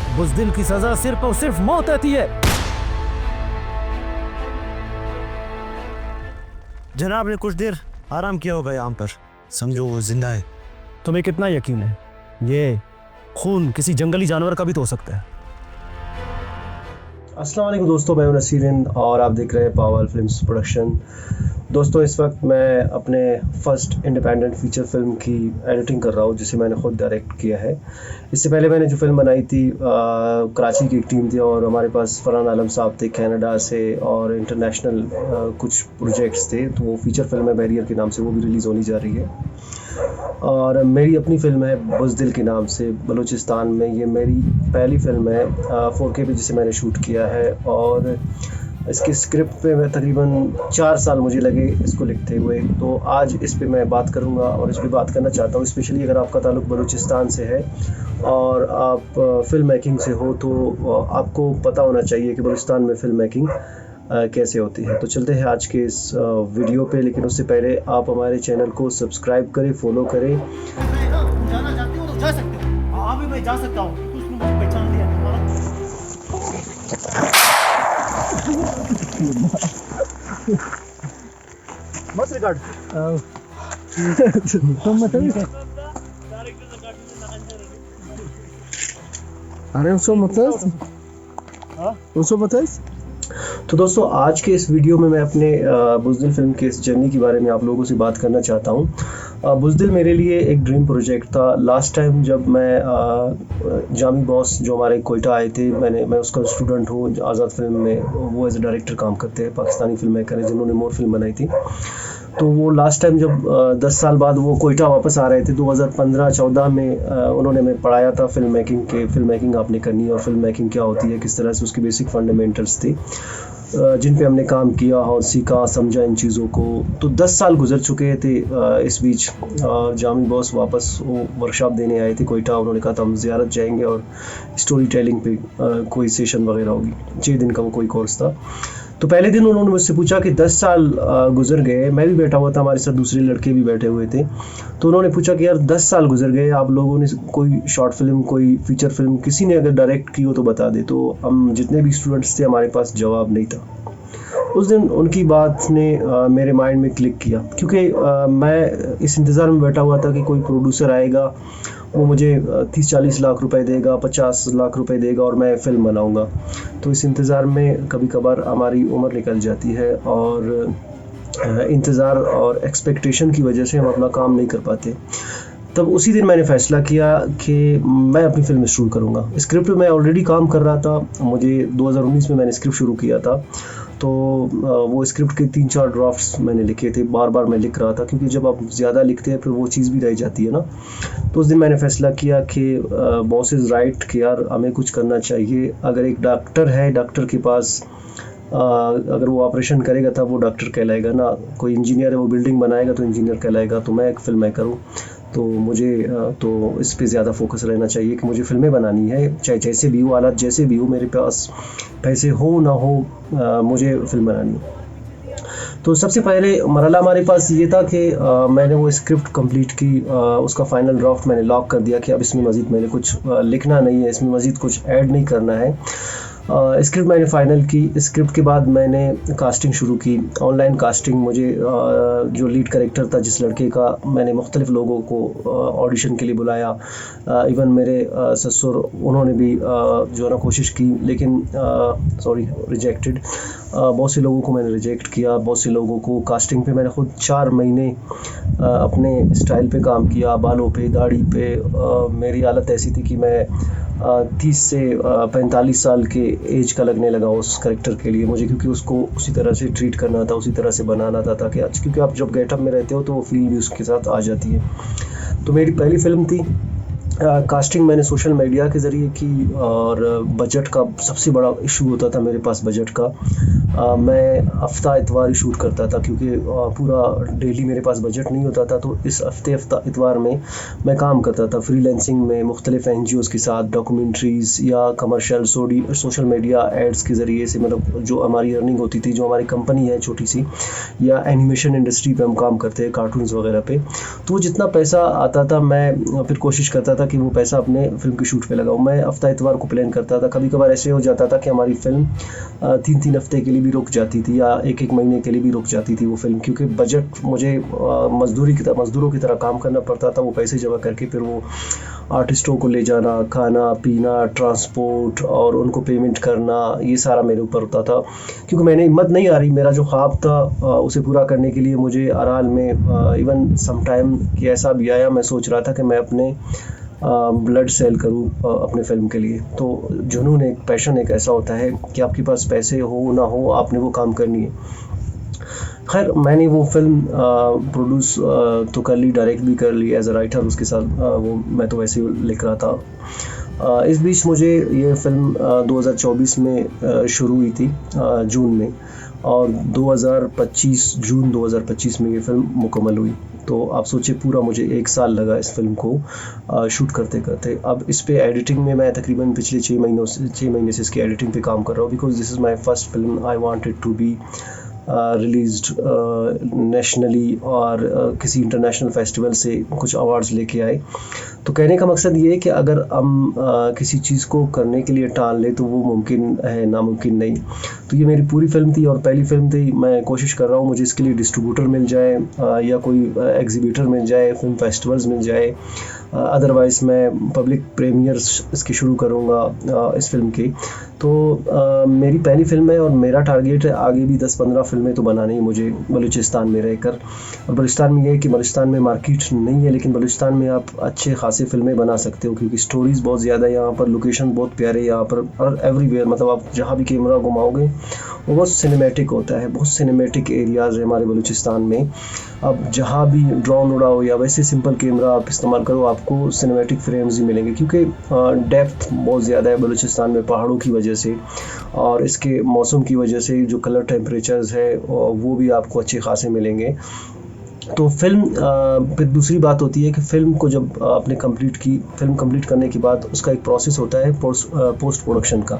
एक बुज़दिल की सजा सिर्फ और सिर्फ मौत आती है। जनाब ने कुछ देर आराम किया होगा यहाँ पर, समझो वो जिंदा है। तुम्हें कितना यकीन है? ये खून किसी जंगली जानवर का भी तो हो सकता है। अस्सलाम वालेकुम दोस्तों, मैं हूं नसीर हिंद और आप देख रहे हैं पावर फिल्म्स प्रोडक्शन। दोस्तों, इस वक्त मैं अपने फर्स्ट इंडिपेंडेंट फीचर फिल्म की एडिटिंग कर रहा हूं, जिसे मैंने खुद डायरेक्ट किया है। इससे पहले मैंने जो फिल्म बनाई थी, कराची की एक टीम थी और हमारे पास फरहान आलम साहब थे कनाडा से, और इंटरनेशनल कुछ प्रोजेक्ट्स थे। तो वो फीचर फिल्म है बैरियर के नाम से, वो भी रिलीज़ होने जा रही है। और मेरी अपनी फ़िल्म है बुज़दिल के नाम से, बलूचिस्तान में। ये मेरी पहली फ़िल्म है 4K पे, जिसे मैंने शूट किया है। और इसकी स्क्रिप्ट पे मैं तकरीबन 4 साल मुझे लगे इसको लिखते हुए। तो आज इस पे मैं बात करूँगा और इस पे बात करना चाहता हूँ, स्पेशली अगर आपका ताल्लुक़ बलूचिस्तान से है और आप फ़िल्म मेकिंग से हो, तो आपको पता होना चाहिए कि बलूचिस्तान में फ़िल्म मेकिंग कैसे होती है। तो चलते हैं आज के इस वीडियो पे, लेकिन उससे पहले आप हमारे चैनल को सब्सक्राइब करें, फॉलो करें। जाना चाहते हो तो जा सकते हो। हाँ, अभी मैं जा सकता हूँ, उसने मुझे पहचान लिया। मत रिकॉर्ड तुम मत अरे उसको मत तो दोस्तों, आज के इस वीडियो में मैं अपने बुज़दिल फिल्म के इस जर्नी के बारे में आप लोगों से बात करना चाहता हूँ। बुज़दिल मेरे लिए एक ड्रीम प्रोजेक्ट था। लास्ट टाइम जब मैं जामी बॉस जो हमारे कोयटा आए थे, मैं उसका स्टूडेंट हूँ आज़ाद फिल्म में। वो एज ए डायरेक्टर काम करते हैं, पाकिस्तानी फिल्म मेकर हैं जिन्होंने मोर फिल्म बनाई थी। तो वो लास्ट टाइम जब 10 साल बाद वो कोयटा वापस आ रहे थे 2015-14 में, उन्होंने मैं पढ़ाया था फिल्म मेकिंग आपने करनी है और फिल्म मेकिंग क्या होती है, किस तरह से उसकी बेसिक फंडामेंटल्स थे जिन पे हमने काम किया और सीखा समझा इन चीज़ों को। तो 10 साल गुजर चुके थे इस बीच। जामी बॉस वापस वो वर्कशॉप देने आए थे कोयटा। उन्होंने कहा था हम ज़ियारत जाएंगे और स्टोरी टेलिंग पे कोई सेशन वगैरह होगी। 6 दिन का वो कोई कोर्स था। तो पहले दिन उन्होंने मुझसे पूछा कि 10 साल गुजर गए, मैं भी बैठा हुआ था, हमारे साथ दूसरे लड़के भी बैठे हुए थे। तो उन्होंने पूछा कि यार 10 साल गुजर गए, आप लोगों ने कोई शॉर्ट फिल्म, कोई फीचर फिल्म किसी ने अगर डायरेक्ट की हो तो बता दे। तो हम जितने भी स्टूडेंट्स थे, हमारे पास जवाब नहीं था। उस दिन उनकी बात ने मेरे माइंड में क्लिक किया, क्योंकि मैं इस इंतज़ार में बैठा हुआ था कि कोई प्रोड्यूसर आएगा, वो मुझे 30-40 लाख रुपए देगा, 50 लाख रुपए देगा और मैं फ़िल्म बनाऊंगा। तो इस इंतज़ार में कभी कभार हमारी उम्र निकल जाती है और इंतज़ार और एक्सपेक्टेशन की वजह से हम अपना काम नहीं कर पाते। तब उसी दिन मैंने फ़ैसला किया कि मैं अपनी फ़िल्म शुरू करूँगा। स्क्रिप्ट में मैं ऑलरेडी काम कर रहा था, मुझे 2019 में मैंने स्क्रिप्ट शुरू किया था। तो वो स्क्रिप्ट के 3-4 ड्राफ्ट्स मैंने लिखे थे, बार बार मैं लिख रहा था, क्योंकि जब आप ज़्यादा लिखते हैं फिर वो चीज़ भी रह जाती है ना। तो उस दिन मैंने फ़ैसला किया कि बॉस इज़ राइट, कि यार हमें कुछ करना चाहिए। अगर एक डॉक्टर है, डॉक्टर के पास अगर वो ऑपरेशन करेगा तब वो डॉक्टर कहलाएगा ना। कोई इंजीनियर है, वो बिल्डिंग बनाएगा तो इंजीनियर कहलाएगा। तो मैं एक फिल्म मेकर हूँ, तो मुझे तो इस पे ज़्यादा फोकस रहना चाहिए कि मुझे फ़िल्में बनानी है, चाहे जैसे भी हो, हालात जैसे भी हो, मेरे पास पैसे हो ना हो, मुझे फ़िल्म बनानी है। तो सबसे पहले मरहला हमारे पास ये था कि मैंने वो स्क्रिप्ट कंप्लीट की, उसका फाइनल ड्राफ्ट मैंने लॉक कर दिया कि अब इसमें मज़ीद मैंने कुछ लिखना नहीं है, इसमें मज़ीद कुछ ऐड नहीं करना है। स्क्रिप्ट मैंने फ़ाइनल की। स्क्रिप्ट के बाद मैंने कास्टिंग शुरू की, ऑनलाइन कास्टिंग। मुझे जो लीड कैरेक्टर था जिस लड़के का, मैंने मुख्तलिफ लोगों को ऑडिशन के लिए बुलाया। इवन मेरे ससुर, उन्होंने भी जो है ना कोशिश की, लेकिन रिजेक्टेड। बहुत से लोगों को मैंने रिजेक्ट किया, बहुत से लोगों को कास्टिंग पे मैंने खुद 4 महीने अपने स्टाइल पे काम किया, बालों पे, दाढ़ी पे। मेरी हालत ऐसी थी कि मैं 30 से 45 साल के एज का लगने लगा उस कैरेक्टर के लिए मुझे, क्योंकि उसको उसी तरह से ट्रीट करना था, उसी तरह से बनाना था, ताकि क्योंकि आप जब गेटअप में रहते हो तो वो फील भी उसके साथ आ जाती है। तो मेरी पहली फ़िल्म थी। कास्टिंग मैंने सोशल मीडिया के ज़रिए की, और बजट का सबसे बड़ा इशू होता था मेरे पास, बजट का। मैं हफ्ता इतवार ही शूट करता था, क्योंकि पूरा डेली मेरे पास बजट नहीं होता था। तो इस हफ्ता इतवार में मैं काम करता था फ्रीलांसिंग में, मुख्तलिफ NGOs के साथ डॉक्यूमेंट्रीज़ या कमर्शियल सोशल मीडिया एड्स के ज़रिए से, मतलब जो हमारी अर्निंग होती थी, जो हमारी कंपनी है छोटी सी, या एनिमेशन इंडस्ट्री पे हम काम करते हैं, कार्टून्स वगैरह पे। तो जितना पैसा आता था, मैं फिर कोशिश करता था कि वो पैसा अपने फिल्म के शूट पे लगाऊं। मैं हफ्ता इतवार को प्लान करता था, कभी कभार ऐसे हो जाता था कि हमारी फिल्म 3-3 हफ्ते के लिए भी रुक जाती थी या 1-1 महीने के लिए भी रुक जाती थी वो फिल्म, क्योंकि बजट मुझे मजदूरों की तरह काम करना पड़ता था। वो पैसे जमा करके फिर वो आर्टिस्टों को ले जाना, खाना पीना, ट्रांसपोर्ट और उनको पेमेंट करना, ये सारा मेरे ऊपर होता था, क्योंकि मैंने हिम्मत नहीं आ रही। मेरा जो ख्वाब था उसे पूरा करने के लिए मुझे हर हाल में इवन सम टाइम कि ऐसा भी आया, मैं सोच रहा था कि मैं अपने ब्लड सेल करूं अपने फिल्म के लिए। तो जुनून एक पैशन एक ऐसा होता है कि आपके पास पैसे हो ना हो, आपने वो काम करनी है। खैर, मैंने वो फिल्म प्रोड्यूस तो कर ली, डायरेक्ट भी कर ली एज अ राइटर उसके साथ। वो मैं तो वैसे ही लिख रहा था। इस बीच मुझे ये फिल्म 2024 में शुरू हुई थी जून में, और जून 2025 में ये फिल्म मुकम्मल हुई। तो आप सोचिए पूरा मुझे 1 साल लगा इस फिल्म को शूट करते करते। अब इस पे एडिटिंग में मैं तकरीबन पिछले 6 महीने से इसकी एडिटिंग पे काम कर रहा हूँ, because this is my first film. I wanted to be released nationally और किसी इंटरनेशनल फेस्टिवल से कुछ अवार्ड्स लेके आए। तो कहने का मकसद ये है कि अगर हम किसी चीज़ को करने के लिए टाल ले तो वो मुमकिन है, नामुमकिन नहीं। तो ये मेरी पूरी फिल्म थी और पहली फिल्म थी। मैं कोशिश कर रहा हूँ मुझे इसके लिए डिस्ट्रीब्यूटर मिल जाए या कोई एग्जीबिटर मिल जाए, फिल्म फेस्टिवल्स मिल जाए। अदरवाइज़ मैं पब्लिक प्रीमियर्स इसके शुरू करूँगा इस फिल्म के। तो मेरी पहली फिल्म है और मेरा टारगेट है आगे भी 10-15 फिल्में तो बनानी है मुझे बलूचिस्तान में रहकर। और बलूचिस्तान में ये है कि बलूचिस्तान में मार्केट नहीं है, लेकिन बलूचिस्तान में आप अच्छे खासे फिल्में बना सकते हो, क्योंकि स्टोरीज़ बहुत ज़्यादा है यहाँ पर, लोकेशन बहुत प्यारे यहाँ पर, और एवरीवेयर मतलब आप जहाँ भी कैमरा घुमाओगे वो बहुत सिनेमैटिक होता है। बहुत सिनेमैटिक एरियाज़ है हमारे बलूचिस्तान में। अब जहाँ भी ड्रोन उड़ाओ या वैसे सिंपल कैमरा आप इस्तेमाल करो, आपको सिनेमैटिक फ्रेम्स ही मिलेंगे, क्योंकि डेप्थ बहुत ज़्यादा है बलूचिस्तान में पहाड़ों की वजह से और इसके मौसम की वजह से। जो कलर टेम्परेचर्स है वो भी आपको अच्छे खासे मिलेंगे। तो फिल्म फिर दूसरी बात होती है कि फ़िल्म को जब आपने फिल्म कंप्लीट करने के बाद उसका एक प्रोसेस होता है पोस्ट प्रोडक्शन का,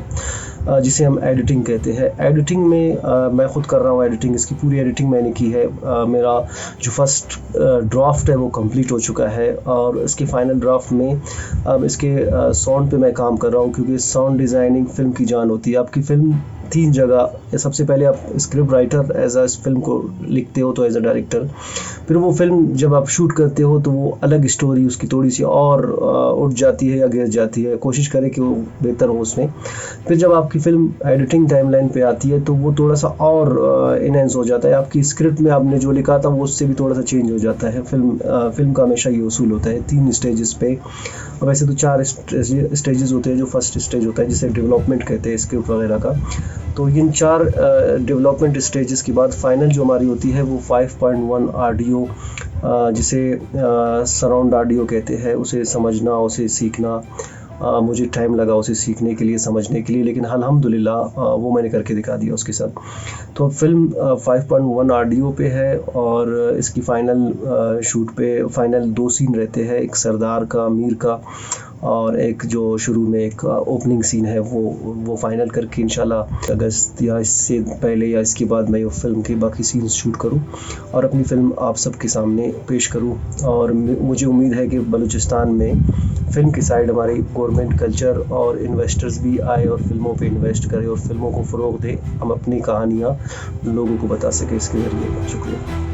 जिसे हम एडिटिंग कहते हैं। एडिटिंग में मैं ख़ुद कर रहा हूँ एडिटिंग, इसकी पूरी एडिटिंग मैंने की है। मेरा जो फर्स्ट ड्राफ्ट है वो कंप्लीट हो चुका है और इसके फाइनल ड्राफ्ट में अब इसके साउंड पे मैं काम कर रहा हूँ, क्योंकि साउंड डिज़ाइनिंग फ़िल्म की जान होती है। आपकी फ़िल्म 3 जगह, सबसे पहले आप script writer as a film को लिखते हो तो एज अ डायरेक्टर, फिर वो फिल्म जब आप शूट करते हो तो वो अलग स्टोरी उसकी थोड़ी सी और उठ जाती है या गिर जाती है, कोशिश करें कि वो बेहतर हो उसमें। फिर जब आपकी फ़िल्म एडिटिंग टाइमलाइन पे आती है तो वो थोड़ा सा और इनहेंस हो जाता है। आपकी स्क्रिप्ट में आपने जो लिखा था वो उससे भी थोड़ा सा चेंज हो जाता है। फिल्म का हमेशा ये उसूल होता है 3 स्टेजेस पे, और वैसे तो 4 स्टेजेस होते हैं। जो फर्स्ट स्टेज होता है जिसे डेवलपमेंट कहते हैं स्क्रिप्ट वगैरह का, तो इन 4 डेवलपमेंट स्टेजेस के बाद फाइनल जो हमारी होती है वो 5.1 ऑडियो, जिसे सराउंड ऑडियो कहते हैं, उसे समझना, उसे सीखना मुझे टाइम लगा उसे सीखने के लिए, समझने के लिए, लेकिन अल्हम्दुलिल्लाह वो मैंने करके दिखा दिया उसके साथ। तो फिल्म 5.1 ऑडियो पे है और इसकी फाइनल शूट पे फाइनल 2 सीन रहते हैं, एक सरदार का, अमीर का, और एक जो शुरू में एक ओपनिंग सीन है वो फाइनल करके इंशाल्लाह अगस्त या इससे पहले या इसके बाद मैं फिल्म के बाकी सीन्स शूट करूं और अपनी फ़िल्म आप सबके सामने पेश करूं। और मुझे उम्मीद है कि बलूचिस्तान में फ़िल्म की साइड हमारी गवर्नमेंट, कल्चर और इन्वेस्टर्स भी आए और फिल्मों पे इन्वेस्ट करें और फिल्मों को फ़रोग़ दें, हम अपनी कहानियाँ लोगों को बता सकें इसके ज़रिए। शुक्रिया।